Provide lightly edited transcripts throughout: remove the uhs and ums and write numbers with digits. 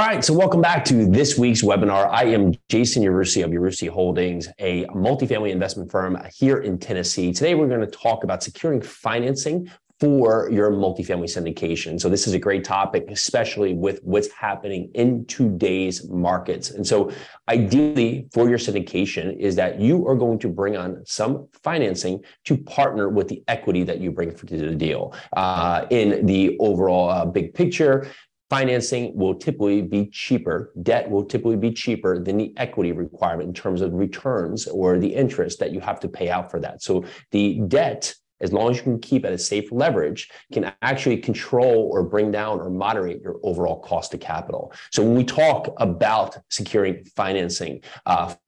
All right, so welcome back to this week's webinar. I am Jason Yarusi of Yarusi Holdings, a multifamily investment firm here in Tennessee. Today, we're going to talk about securing financing for your multifamily syndication. So this is a great topic, especially with what's happening in today's markets. And so ideally for your syndication is that you are going to bring on some financing to partner with the equity that you bring to the deal. In the overall big picture, financing will typically be cheaper. Debt will typically be cheaper than the equity requirement in terms of returns or the interest that you have to pay out for that. So the debt, as long as you can keep at a safe leverage, can actually control or bring down or moderate your overall cost of capital. So when we talk about securing financing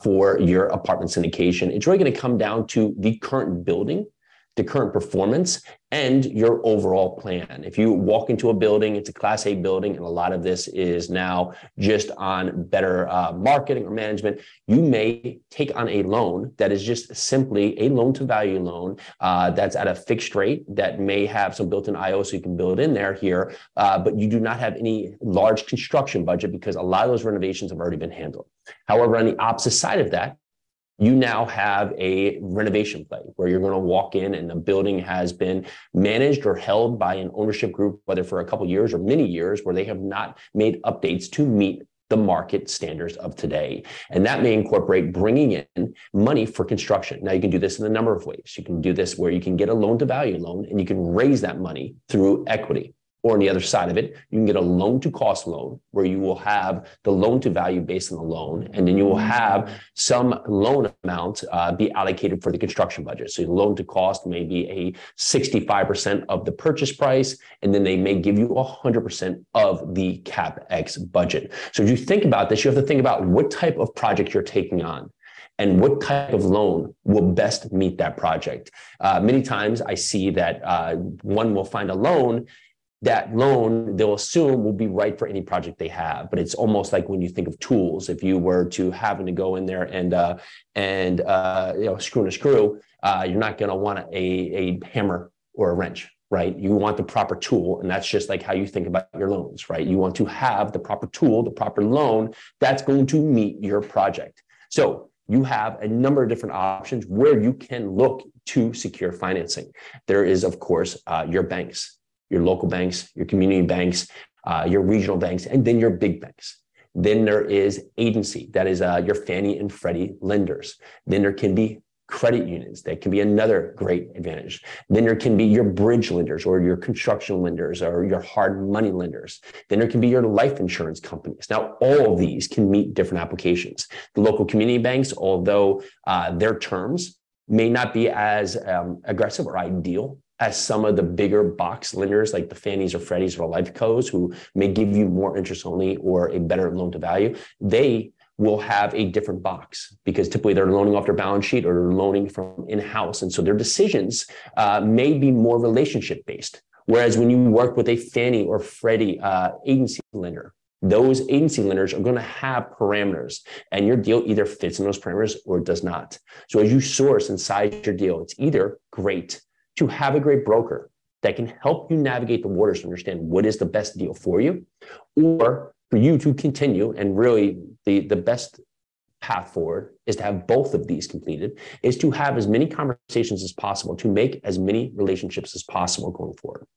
for your apartment syndication, it's really going to come down to the current building, the current performance, and your overall plan. If you walk into a building, it's a Class A building, and a lot of this is now just on better marketing or management, you may take on a loan that is just simply a loan-to-value loan that's at a fixed rate that may have some built-in IO so you can build in there here, but you do not have any large construction budget because a lot of those renovations have already been handled. However, on the opposite side of that, you now have a renovation play where you're going to walk in and the building has been managed or held by an ownership group, whether for a couple of years or many years, where they have not made updates to meet the market standards of today. And that may incorporate bringing in money for construction. Now, you can do this in a number of ways. You can do this where you can get a loan-to-value loan and you can raise that money through equity. Or on the other side of it, you can get a loan-to-cost loan where you will have the loan-to-value based on the loan, and then you will have some loan amount be allocated for the construction budget. So the loan-to-cost may be a 65% of the purchase price, and then they may give you 100% of the CapEx budget. So if you think about this, you have to think about what type of project you're taking on and what type of loan will best meet that project. Many times I see that one will find a loan. That loan, they'll assume will be right for any project they have. But it's almost like when you think of tools, if you were to having to go in there and screw in a screw, you're not going to want a hammer or a wrench, right? You want the proper tool. And that's just like how you think about your loans, right? You want to have the proper tool, the proper loan that's going to meet your project. So you have a number of different options where you can look to secure financing. There is, of course, your banks, your local banks, your community banks, your regional banks, and then your big banks. Then there is agency, that is your Fannie and Freddie lenders. Then there can be credit unions. That can be another great advantage. Then there can be your bridge lenders or your construction lenders or your hard money lenders. Then there can be your life insurance companies. Now, all of these can meet different applications. The local community banks, although their terms may not be as aggressive or ideal as some of the bigger box lenders like the Fannies or Freddies or Life Cos, who may give you more interest only or a better loan to value, they will have a different box because typically they're loaning off their balance sheet or they're loaning from in-house. And so their decisions may be more relationship based. Whereas when you work with a Fannie or Freddie agency lender, those agency lenders are going to have parameters and your deal either fits in those parameters or does not. So as you source and size your deal, it's either great to have a great broker that can help you navigate the waters to understand what is the best deal for you, or for you to continue, and really the best path forward is to have both of these completed, is to have as many conversations as possible to make as many relationships as possible going forward.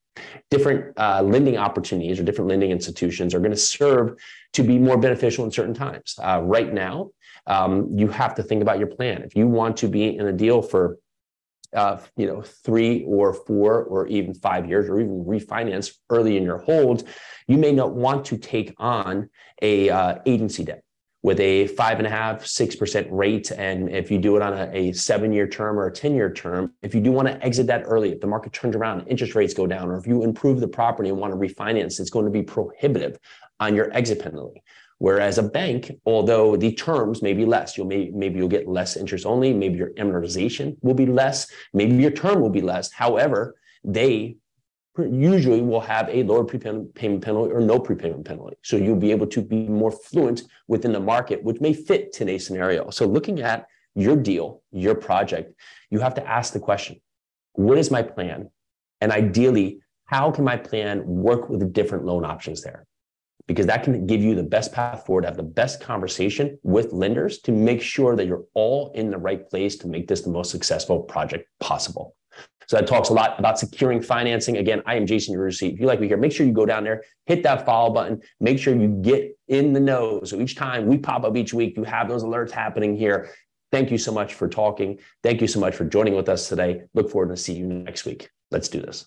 Different lending opportunities or different lending institutions are going to serve to be more beneficial in certain times. Right now, you have to think about your plan. If you want to be in a deal for 3 or 4 or even 5 years, or even refinance early in your hold, you may not want to take on a agency debt with a 5.5%, 6% rate. And if you do it on a 7-year term or a 10-year term, if you do want to exit that early, if the market turns around, interest rates go down, or if you improve the property and want to refinance, it's going to be prohibitive on your exit penalty. Whereas a bank, although the terms may be less, maybe you'll get less interest only, maybe your amortization will be less, maybe your term will be less. However, they usually will have a lower prepayment penalty or no prepayment penalty. So you'll be able to be more fluent within the market, which may fit today's scenario. So looking at your deal, your project, you have to ask the question, what is my plan? And ideally, how can my plan work with the different loan options there? because that can give you the best path forward, have the best conversation with lenders to make sure that you're all in the right place to make this the most successful project possible. So that talks a lot about securing financing. Again, I am Jason Yarusi. If you like me here, make sure you go down there, hit that follow button, make sure you get in the know. So each time we pop up each week, you have those alerts happening here. Thank you so much for talking. Thank you so much for joining with us today. Look forward to seeing you next week. Let's do this.